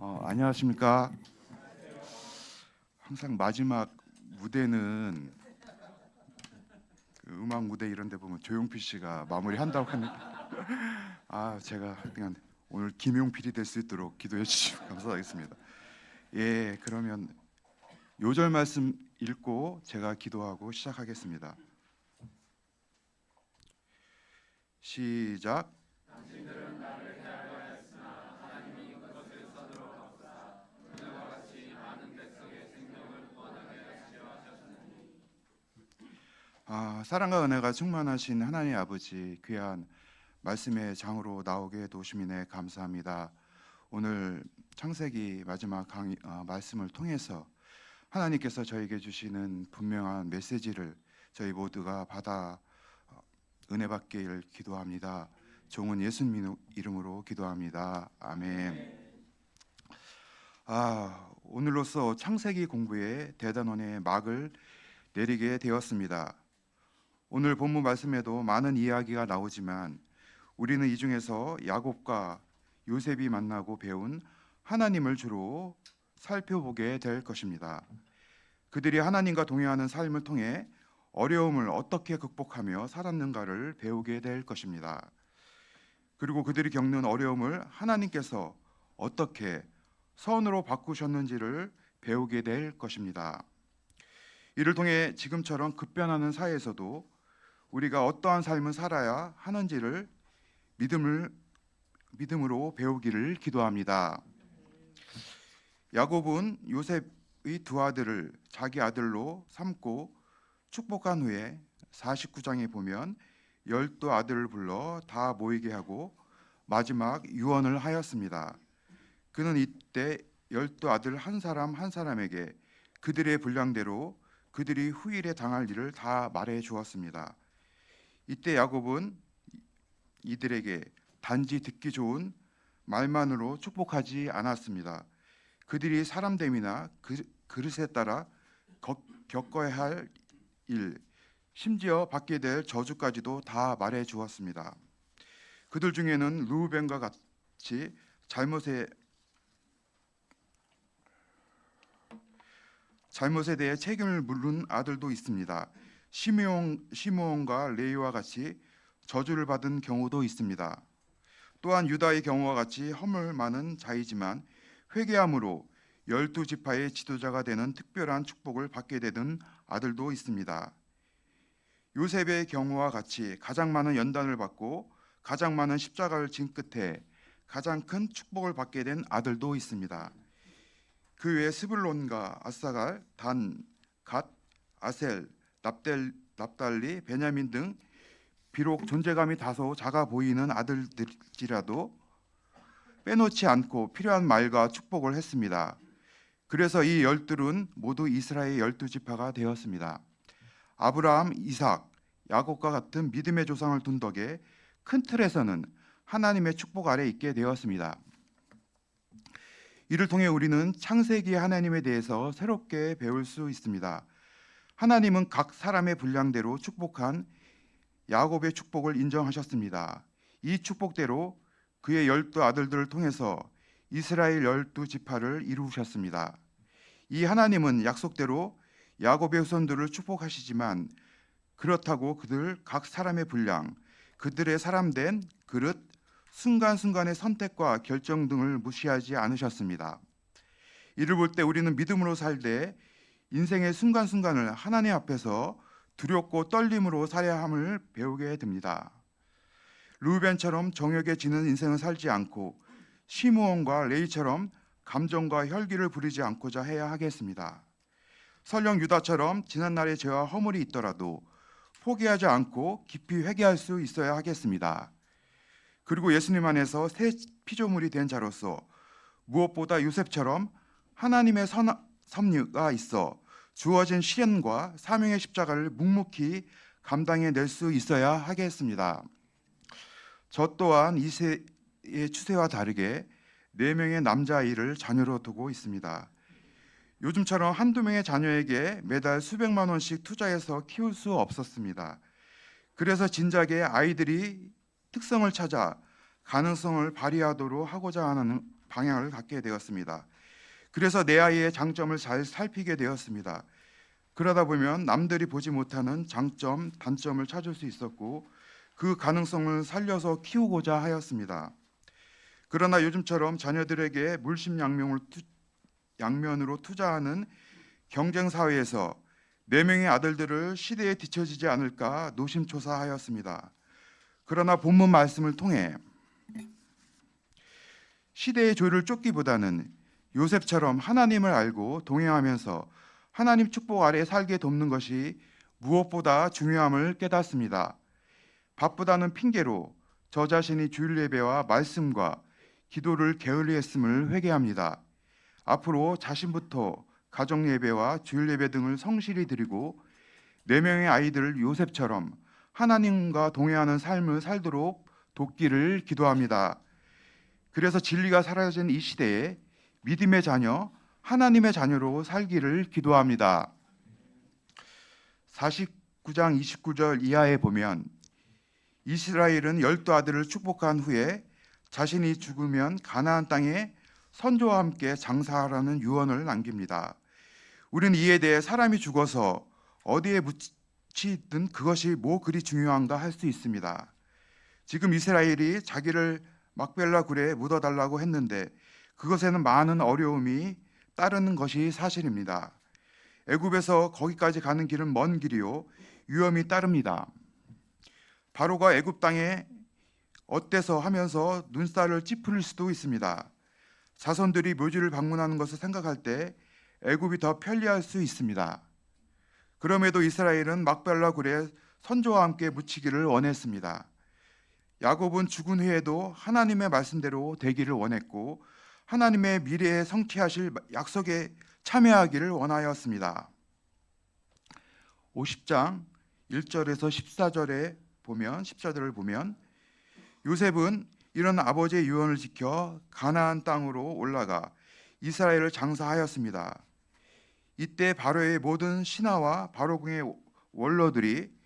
안녕하십니까. 항상 마지막 무대는 그 음악 무대 이런 데 보면 조용필 씨가 마무리한다고 하니까 제가 그냥 오늘 김용필이 될 수 있도록 기도해 주시면 감사하겠습니다. 예, 그러면 요절 말씀 읽고 제가 기도하고 시작하겠습니다. 시작. 사랑과 은혜가 충만하신 하나님 아버지, 귀한 말씀의 장으로 나오게 도우심이네 감사합니다. 오늘 창세기 마지막 말씀을 통해서 하나님께서 저에게 주시는 분명한 메시지를 저희 모두가 받아 은혜 받길 기도합니다. 종은 예수님 이름으로 기도합니다. 아멘. 오늘로써 창세기 공부의 대단원의 막을 내리게 되었습니다. 오늘 본문 말씀에도 많은 이야기가 나오지만 우리는 이 중에서 야곱과 요셉이 만나고 배운 하나님을 주로 살펴보게 될 것입니다. 그들이 하나님과 동행하는 삶을 통해 어려움을 어떻게 극복하며 살았는가를 배우게 될 것입니다. 그리고 그들이 겪는 어려움을 하나님께서 어떻게 선으로 바꾸셨는지를 배우게 될 것입니다. 이를 통해 지금처럼 급변하는 사회에서도 우리가 어떠한 삶을 살아야 하는지를 믿음으로 배우기를 기도합니다. 야곱은 요셉의 두 아들을 자기 아들로 삼고 축복한 후에 49장에 보면 12아들을 불러 다 모이게 하고 마지막 유언을 하였습니다. 그는 이때 12아들 한 사람 한 사람에게 그들의 분량대로 그들이 후일에 당할 일을 다 말해 주었습니다. 이때 야곱은 이들에게 단지 듣기 좋은 말만으로 축복하지 않았습니다. 그들이 사람됨이나 그릇에 따라 겪어야 할 일, 심지어 받게 될 저주까지도 다 말해 주었습니다. 그들 중에는 르우벤과 같이 잘못에 대해 책임을 물은 아들도 있습니다. 시므온과 레위와 같이 저주를 받은 경우도 있습니다. 또한 유다의 경우와 같이 허물 많은 자이지만 회개함으로 12지파의 지도자가 되는 특별한 축복을 받게 되는 아들도 있습니다. 요셉의 경우와 같이 가장 많은 연단을 받고 가장 많은 십자가를 진 끝에 가장 큰 축복을 받게 된 아들도 있습니다. 그 외에 스불론과 아사갈, 단, 갓, 아셀, 납달리, 베냐민 등 비록 존재감이 다소 작아 보이는 아들들이라도 빼놓지 않고 필요한 말과 축복을 했습니다. 그래서 이 12은 모두 이스라엘의 12지파가 되었습니다. 아브라함, 이삭, 야곱과 같은 믿음의 조상을 둔 덕에 큰 틀에서는 하나님의 축복 아래 있게 되었습니다. 이를 통해 우리는 창세기 하나님에 대해서 새롭게 배울 수 있습니다. 하나님은 각 사람의 분량대로 축복한 야곱의 축복을 인정하셨습니다. 이 축복대로 그의 12아들들을 통해서 이스라엘 12지파를 이루셨습니다. 이 하나님은 약속대로 야곱의 후손들을 축복하시지만 그렇다고 그들 각 사람의 분량, 그들의 사람된 그릇, 순간순간의 선택과 결정 등을 무시하지 않으셨습니다. 이를 볼 때 우리는 믿음으로 살되 인생의 순간순간을 하나님 앞에서 두렵고 떨림으로 살아야 함을 배우게 됩니다. 르우벤처럼 정욕에 지는 인생을 살지 않고 시므온과 레위처럼 감정과 혈기를 부리지 않고자 해야 하겠습니다. 설령 유다처럼 지난날의 죄와 허물이 있더라도 포기하지 않고 깊이 회개할 수 있어야 하겠습니다. 그리고 예수님 안에서 새 피조물이 된 자로서 무엇보다 요셉처럼 하나님의 섭리가 있어 주어진 시련과 사명의 십자가를 묵묵히 감당해낼 수 있어야 하겠습니다. 저 또한 이 세의 추세와 다르게 4명의 남자아이를 자녀로 두고 있습니다. 요즘처럼 한두 명의 자녀에게 매달 수백만 원씩 투자해서 키울 수 없었습니다. 그래서 진작에 아이들이 특성을 찾아 가능성을 발휘하도록 하고자 하는 방향을 갖게 되었습니다. 그래서 내 아이의 장점을 잘 살피게 되었습니다. 그러다 보면 남들이 보지 못하는 장점, 단점을 찾을 수 있었고 그 가능성을 살려서 키우고자 하였습니다. 그러나 요즘처럼 자녀들에게 양면으로 투자하는 경쟁 사회에서 4명의 아들들을 시대에 뒤처지지 않을까 노심초사하였습니다. 그러나 본문 말씀을 통해 시대의 조를 쫓기보다는 요셉처럼 하나님을 알고 동행하면서 하나님 축복 아래 살게 돕는 것이 무엇보다 중요함을 깨닫습니다. 바쁘다는 핑계로 저 자신이 주일 예배와 말씀과 기도를 게을리했음을 회개합니다. 앞으로 자신부터 가정 예배와 주일 예배 등을 성실히 드리고 4명의 아이들을 요셉처럼 하나님과 동행하는 삶을 살도록 돕기를 기도합니다. 그래서 진리가 사라진 이 시대에 믿음의 자녀, 하나님의 자녀로 살기를 기도합니다. 49장 29절 이하에 보면 이스라엘은 12아들을 축복한 후에 자신이 죽으면 가나안 땅에 선조와 함께 장사하라는 유언을 남깁니다. 우리는 이에 대해 사람이 죽어서 어디에 묻히든 그것이 뭐 그리 중요한가 할 수 있습니다. 지금 이스라엘이 자기를 막벨라 굴에 묻어달라고 했는데 그것에는 많은 어려움이 따르는 것이 사실입니다. 애굽에서 거기까지 가는 길은 먼 길이요 위험이 따릅니다. 바로가 애굽 땅에 어때서 하면서 눈살을 찌푸릴 수도 있습니다. 자손들이 묘지를 방문하는 것을 생각할 때 애굽이 더 편리할 수 있습니다. 그럼에도 이스라엘은 막벨라 굴에 선조와 함께 묻히기를 원했습니다. 야곱은 죽은 후에도 하나님의 말씀대로 되기를 원했고 하나님의 미래에 성취하실 약속에 참여하기를 원하였습니다. 50장 1절에서 14절을 보면 요셉은 이런 아버지의 유언을 지켜 가나안 땅으로 올라가 이스라엘을 장사하였습니다. 이때 바로의 모든 신하와 바로궁의 원로들이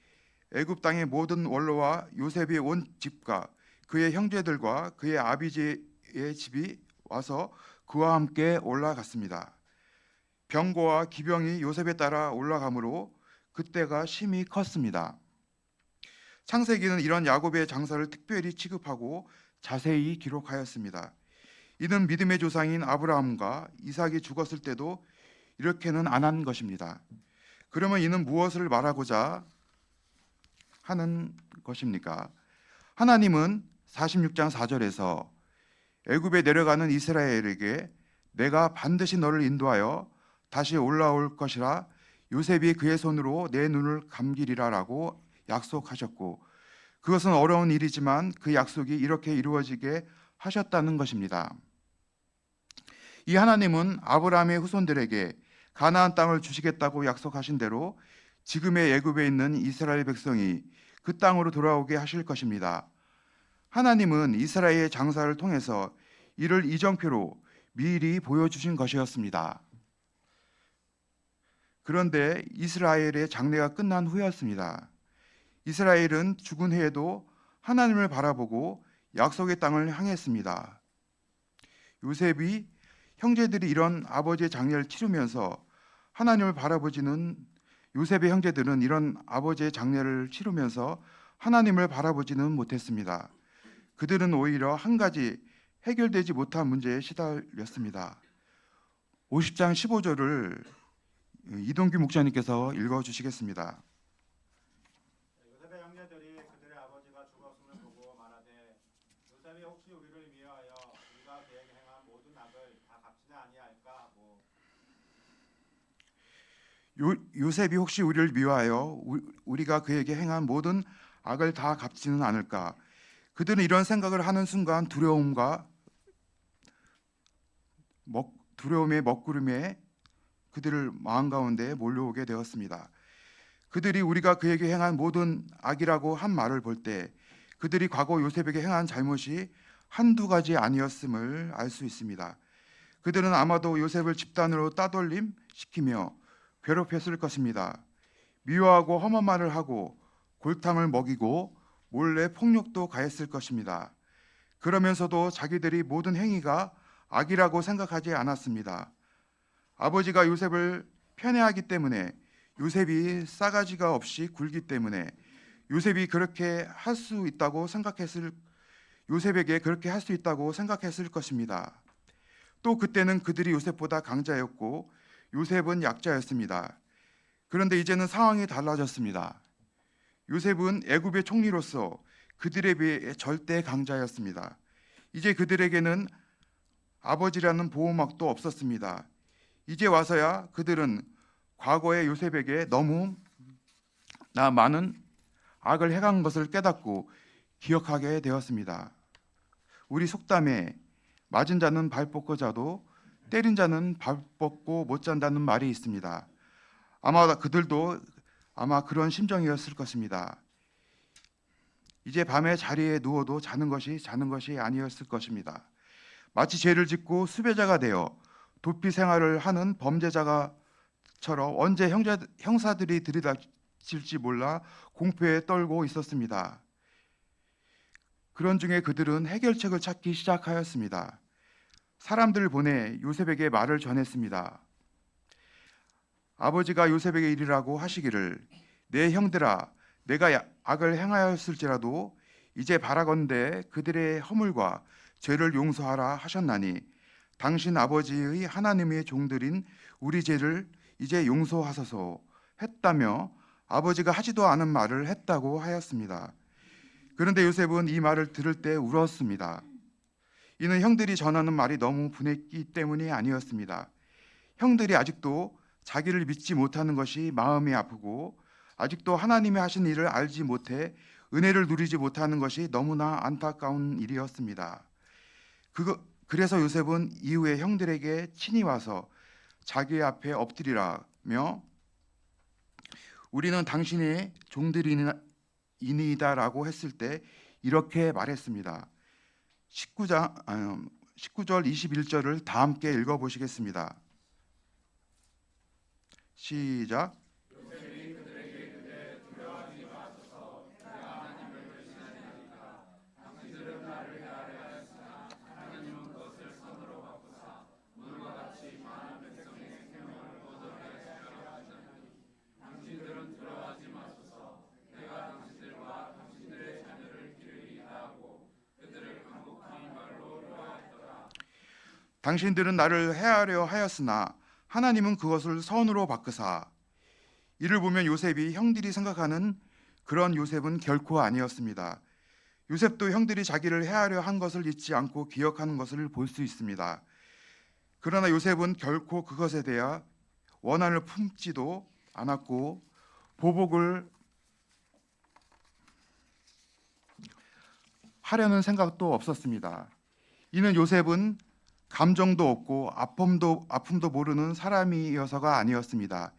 애굽 땅의 모든 원로와 요셉의 온 집과 그의 형제들과 그의 아비지의 집이 와서 그와 함께 올라갔습니다. 병거와 기병이 요셉에 따라 올라가므로 그때가 심히 컸습니다. 창세기는 이런 야곱의 장사를 특별히 취급하고 자세히 기록하였습니다. 이는 믿음의 조상인 아브라함과 이삭이 죽었을 때도 이렇게는 안 한 것입니다. 그러면 이는 무엇을 말하고자 하는 것입니까? 하나님은 46장 4절에서 애굽에 내려가는 이스라엘에게 내가 반드시 너를 인도하여 다시 올라올 것이라 요셉이 그의 손으로 내 눈을 감기리라라고 약속하셨고 그것은 어려운 일이지만 그 약속이 이렇게 이루어지게 하셨다는 것입니다. 이 하나님은 아브라함의 후손들에게 가나안 땅을 주시겠다고 약속하신 대로 지금의 애굽에 있는 이스라엘 백성이 그 땅으로 돌아오게 하실 것입니다. 하나님은 이스라엘의 장사를 통해서 이를 이정표로 미리 보여주신 것이었습니다. 그런데 이스라엘의 장래가 끝난 후였습니다. 이스라엘은 죽은 후에도 하나님을 바라보고 약속의 땅을 향했습니다. 요셉이 형제들이 이런 아버지의 장례를 치르면서 하나님을 바라보지는 요셉의 형제들은 이런 아버지의 장례를 치르면서 하나님을 바라보지는 못했습니다. 그들은 오히려 한 가지 해결되지 못한 문제에 시달렸습니다. 50장 15절을 이동규 목사님께서 읽어주시겠습니다. 요셉의 형제들이 그들의 아버지가 죽었음을 보고 말하되 요셉이 혹시 우리를 위하여 우리가 그에게 행한 모든 악을 다 갚지는 아니할까 하고 요셉이 혹시 우리를 미워하여 우리가 그에게 행한 모든 악을 다 갚지는 않을까? 그들은 이런 생각을 하는 순간 두려움의 먹구름에 그들을 마음 가운데 몰려오게 되었습니다. 그들이 우리가 그에게 행한 모든 악이라고 한 말을 볼 때 그들이 과거 요셉에게 행한 잘못이 한두 가지 아니었음을 알 수 있습니다. 그들은 아마도 요셉을 집단으로 따돌림 시키며 괴롭혔을 것입니다. 미워하고 험한 말을 하고 골탕을 먹이고 몰래 폭력도 가했을 것입니다. 그러면서도 자기들이 모든 행위가 악이라고 생각하지 않았습니다. 아버지가 요셉을 편애하기 때문에, 요셉이 싸가지가 없이 굴기 때문에, 요셉이 그렇게 할 수 있다고 생각했을 요셉에게 그렇게 할 수 있다고 생각했을 것입니다. 또 그때는 그들이 요셉보다 강자였고 요셉은 약자였습니다. 그런데 이제는 상황이 달라졌습니다. 요셉은 애굽의 총리로서 그들에 비해 절대 강자였습니다. 이제 그들에게는 아버지라는 보호막도 없었습니다. 이제 와서야 그들은 과거의 요셉에게 너무나 많은 악을 행한 것을 깨닫고 기억하게 되었습니다. 우리 속담에 맞은 자는 발 뻗고 자도 때린 자는 발 뻗고 못 잔다는 말이 있습니다. 아마 그들도 그런 심정이었을 것입니다. 이제 밤에 자리에 누워도 자는 것이 아니었을 것입니다. 마치 죄를 짓고 수배자가 되어 도피 생활을 하는 범죄자처럼 언제 형사들이 들이닥칠지 몰라 공포에 떨고 있었습니다. 그런 중에 그들은 해결책을 찾기 시작하였습니다. 사람들을 보내 요셉에게 말을 전했습니다. 아버지가 요셉에게 이르라고 하시기를, 내 형들아, 내가 악을 행하였을지라도 이제 바라건대 그들의 허물과 죄를 용서하라 하셨나니 당신 아버지의 하나님의 종들인 우리 죄를 이제 용서하소서 했다며 아버지가 하지도 않은 말을 했다고 하였습니다. 그런데 요셉은 이 말을 들을 때 울었습니다. 이는 형들이 전하는 말이 너무 분했기 때문이 아니었습니다. 형들이 아직도 자기를 믿지 못하는 것이 마음이 아프고 아직도 하나님이 하신 일을 알지 못해 은혜를 누리지 못하는 것이 너무나 안타까운 일이었습니다. 그래서 요셉은 이후에 형들에게 친히 와서 자기 앞에 엎드리라며 우리는 당신의 종들이니이다라고 했을 때 이렇게 말했습니다. 19절 21절을 다 함께 읽어보시겠습니다. 시작. 당신들은 나를 해하려 하였으나 하나님은 그것을 선으로 바꾸사. 이를 보면 요셉이 형들이 생각하는 그런 요셉은 결코 아니었습니다. 요셉도 형들이 자기를 해하려 한 것을 잊지 않고 기억하는 것을 볼 수 있습니다. 그러나 요셉은 결코 그것에 대해 원한을 품지도 않았고 보복을 하려는 생각도 없었습니다. 이는 요셉은 감정도 없고 아픔도 모르는 사람이어서가 아니었습니다.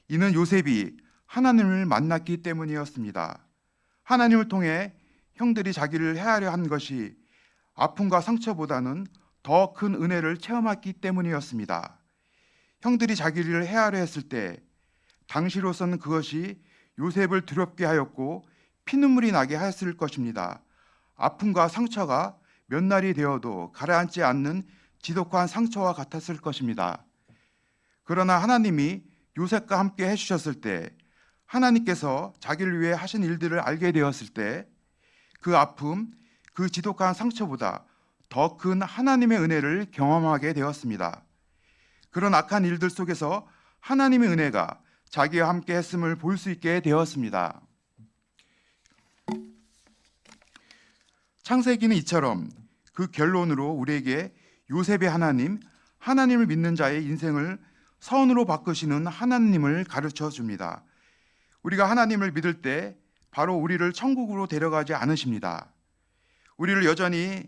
이는 요셉이 하나님을 만났기 때문이었습니다. 하나님을 통해 형들이 자기를 해하려 한 것이 아픔과 상처보다는 더 큰 은혜를 체험했기 때문이었습니다. 형들이 자기를 해하려 했을 때 당시로서는 그것이 요셉을 두렵게 하였고 피눈물이 나게 하였을 것입니다. 아픔과 상처가 몇 날이 되어도 가라앉지 않는 지독한 상처와 같았을 것입니다. 그러나 하나님이 요셉과 함께 해주셨을 때, 하나님께서 자기를 위해 하신 일들을 알게 되었을 때 그 아픔, 그 지독한 상처보다 더 큰 하나님의 은혜를 경험하게 되었습니다. 그런 악한 일들 속에서 하나님의 은혜가 자기와 함께 했음을 볼 수 있게 되었습니다. 창세기는 이처럼 그 결론으로 우리에게 요셉의 하나님을 믿는 자의 인생을 선으로 바꾸시는 하나님을 가르쳐 줍니다. 우리가 하나님을 믿을 때 바로 우리를 천국으로 데려가지 않으십니다. 우리를 여전히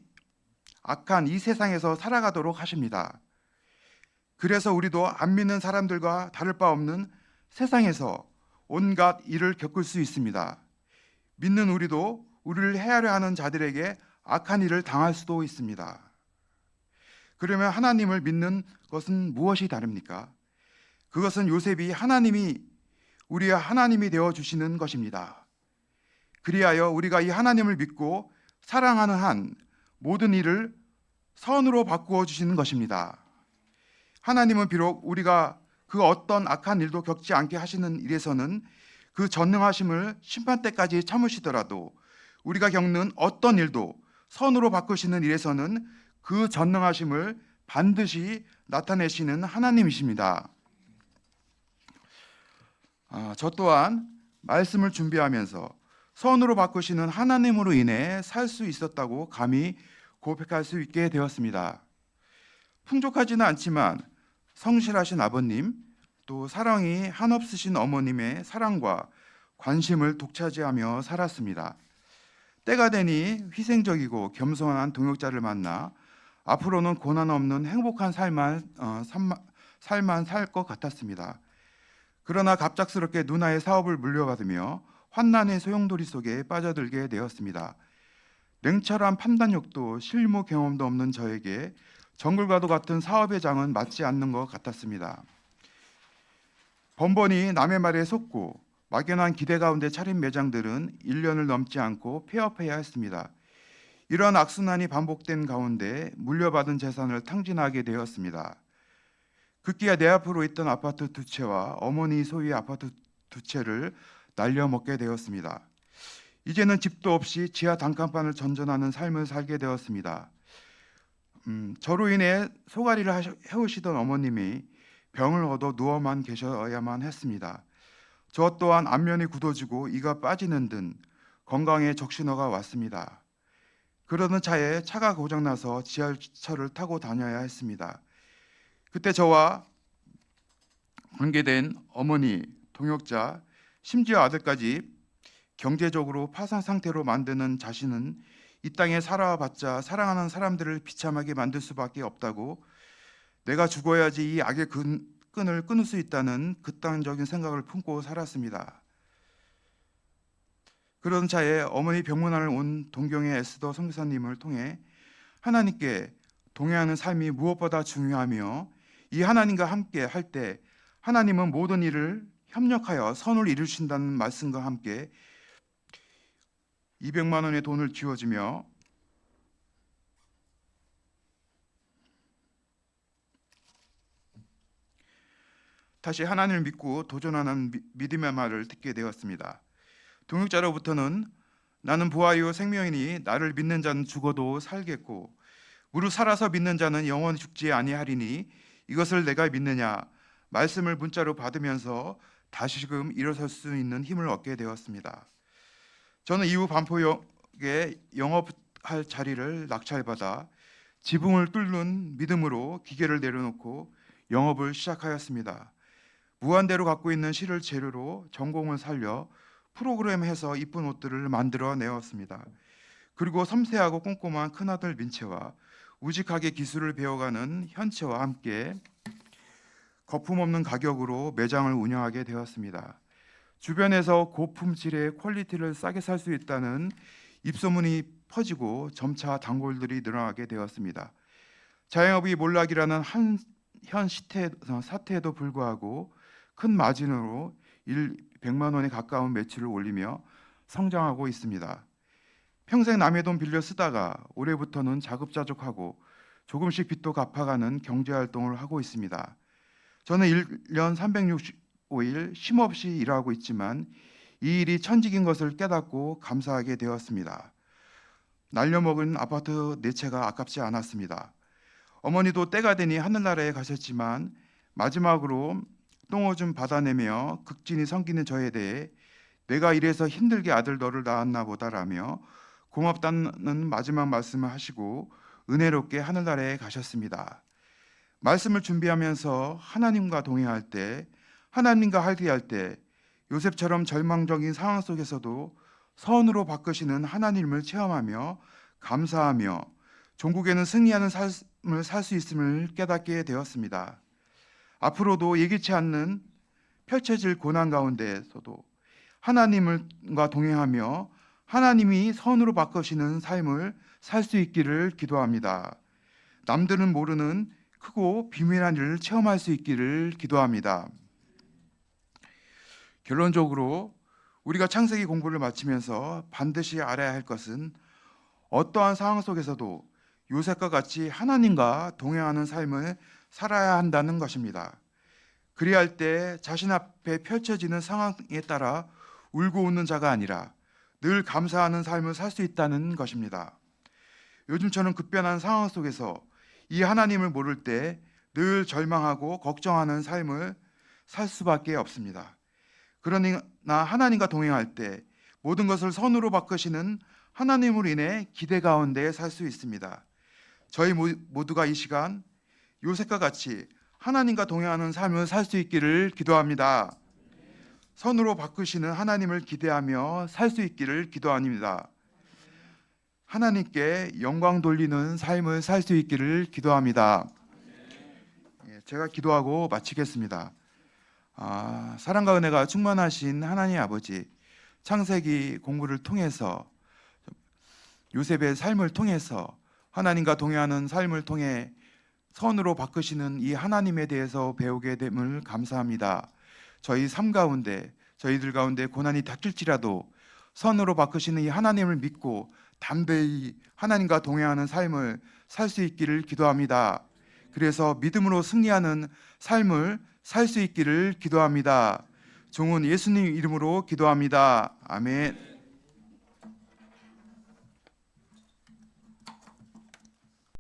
악한 이 세상에서 살아가도록 하십니다. 그래서 우리도 안 믿는 사람들과 다를 바 없는 세상에서 온갖 일을 겪을 수 있습니다. 믿는 우리도 우리를 해하려 하는 자들에게 악한 일을 당할 수도 있습니다. 그러면 하나님을 믿는 것은 무엇이 다릅니까? 그것은 요셉이 하나님이 우리의 하나님이 되어 주시는 것입니다. 그리하여 우리가 이 하나님을 믿고 사랑하는 한 모든 일을 선으로 바꾸어 주시는 것입니다. 하나님은 비록 우리가 그 어떤 악한 일도 겪지 않게 하시는 일에서는 그 전능하심을 심판 때까지 참으시더라도 우리가 겪는 어떤 일도 선으로 바꾸시는 일에서는 그 전능하심을 반드시 나타내시는 하나님이십니다. 저 또한 말씀을 준비하면서 선으로 바꾸시는 하나님으로 인해 살 수 있었다고 감히 고백할 수 있게 되었습니다. 풍족하지는 않지만 성실하신 아버님, 또 사랑이 한없으신 어머님의 사랑과 관심을 독차지하며 살았습니다. 때가 되니 희생적이고 겸손한 동역자를 만나 앞으로는 고난 없는 행복한 살만 살 것 같았습니다. 그러나 갑작스럽게 누나의 사업을 물려받으며 환난의 소용돌이 속에 빠져들게 되었습니다. 냉철한 판단력도 실무 경험도 없는 저에게 정글과도 같은 사업의 장은 맞지 않는 것 같았습니다. 번번이 남의 말에 속고 막연한 기대 가운데 차린 매장들은 1년을 넘지 않고 폐업해야 했습니다. 이러한 악순환이 반복된 가운데 물려받은 재산을 탕진하게 되었습니다. 급기야 내 앞으로 있던 아파트 2채와 어머니 소유의 아파트 2채를 날려먹게 되었습니다. 이제는 집도 없이 지하 단칸방을 전전하는 삶을 살게 되었습니다. 저로 인해 소가리를 해오시던 어머님이 병을 얻어 누워만 계셔야만 했습니다. 저 또한 안면이 굳어지고 이가 빠지는 등 건강에 적신호가 왔습니다. 그러던 차에 차가 고장나서 지하철을 타고 다녀야 했습니다. 그때 저와 관계된 어머니, 동역자, 심지어 아들까지 경제적으로 파산 상태로 만드는 자신은 이 땅에 살아봤자 사랑하는 사람들을 비참하게 만들 수밖에 없다고, 내가 죽어야지 이 악의 끈을 끊을 수 있다는 극단적인 생각을 품고 살았습니다. 그런 차에 어머니 병문안을 온 동경의 에스더 선교사님을 통해 하나님께 동행하는 삶이 무엇보다 중요하며 이 하나님과 함께 할 때 하나님은 모든 일을 협력하여 선을 이루신다는 말씀과 함께 200만 원의 돈을 쥐어주며 다시 하나님을 믿고 도전하는 믿음의 말을 듣게 되었습니다. 동역자로부터는 나는 부활이요 생명이니 나를 믿는 자는 죽어도 살겠고 무릇 살아서 믿는 자는 영원히 죽지 아니하리니 이것을 내가 믿느냐 말씀을 문자로 받으면서 다시금 일어설 수 있는 힘을 얻게 되었습니다. 저는 이후 반포역에 영업할 자리를 낙찰받아 지붕을 뚫는 믿음으로 기계를 내려놓고 영업을 시작하였습니다. 무한대로 갖고 있는 실을 재료로 전공을 살려 프로그램해서 이쁜 옷들을 만들어 내었습니다. 그리고 섬세하고 꼼꼼한 큰아들 민채와 우직하게 기술을 배워가는 현채와 함께 거품 없는 가격으로 매장을 운영하게 되었습니다. 주변에서 고품질의 퀄리티를 싸게 살 수 있다는 입소문이 퍼지고 점차 단골들이 늘어나게 되었습니다. 자영업이 몰락이라는 현 사태에도 불구하고 큰 마진으로 100만 원에 가까운 매출을 올리며 성장하고 있습니다. 평생 남의 돈 빌려 쓰다가 올해부터는 자급자족하고 조금씩 빚도 갚아가는 경제활동을 하고 있습니다. 저는 1년 365일 쉼없이 일하고 있지만 이 일이 천직인 것을 깨닫고 감사하게 되었습니다. 날려먹은 아파트 4채가 아깝지 않았습니다. 어머니도 때가 되니 하늘나라에 가셨지만 마지막으로 똥오줌 받아내며 극진히 섬기는 저에 대해 내가 이래서 힘들게 아들 너를 낳았나 보다라며 고맙다는 마지막 말씀을 하시고 은혜롭게 하늘나라에 가셨습니다. 말씀을 준비하면서 하나님과 동행할 때, 하나님과 함께할 때 요셉처럼 절망적인 상황 속에서도 선으로 바꾸시는 하나님을 체험하며 감사하며 종국에는 승리하는 삶을 살 수 있음을 깨닫게 되었습니다. 앞으로도 예기치 않는 펼쳐질 고난 가운데에서도 하나님과 동행하며 하나님이 선으로 바꾸시는 삶을 살 수 있기를 기도합니다. 남들은 모르는 크고 비밀한 일을 체험할 수 있기를 기도합니다. 결론적으로 우리가 창세기 공부를 마치면서 반드시 알아야 할 것은 어떠한 상황 속에서도 요셉과 같이 하나님과 동행하는 삶을 살아야 한다는 것입니다. 그리할 때 자신 앞에 펼쳐지는 상황에 따라 울고 웃는 자가 아니라 늘 감사하는 삶을 살 수 있다는 것입니다. 요즘처럼 급변한 상황 속에서 이 하나님을 모를 때 늘 절망하고 걱정하는 삶을 살 수밖에 없습니다. 그러나 하나님과 동행할 때 모든 것을 선으로 바꾸시는 하나님으로 인해 기대 가운데 살 수 있습니다. 저희 모두가 이 시간 요셉과 같이 하나님과 동행하는 삶을 살 수 있기를 기도합니다. 선으로 바꾸시는 하나님을 기대하며 살 수 있기를 기도합니다. 하나님께 영광 돌리는 삶을 살 수 있기를 기도합니다. 제가 기도하고 마치겠습니다. 사랑과 은혜가 충만하신 하나님 아버지, 창세기 공부를 통해서 요셉의 삶을 통해서 하나님과 동행하는 삶을 통해 선으로 바꾸시는 이 하나님에 대해서 배우게 됨을 감사합니다. 저희 삶 가운데 저희들 가운데 고난이 닥칠지라도 선으로 바꾸시는 이 하나님을 믿고 담대히 하나님과 동행하는 삶을 살 수 있기를 기도합니다. 그래서 믿음으로 승리하는 삶을 살 수 있기를 기도합니다. 종은 예수님 이름으로 기도합니다. 아멘.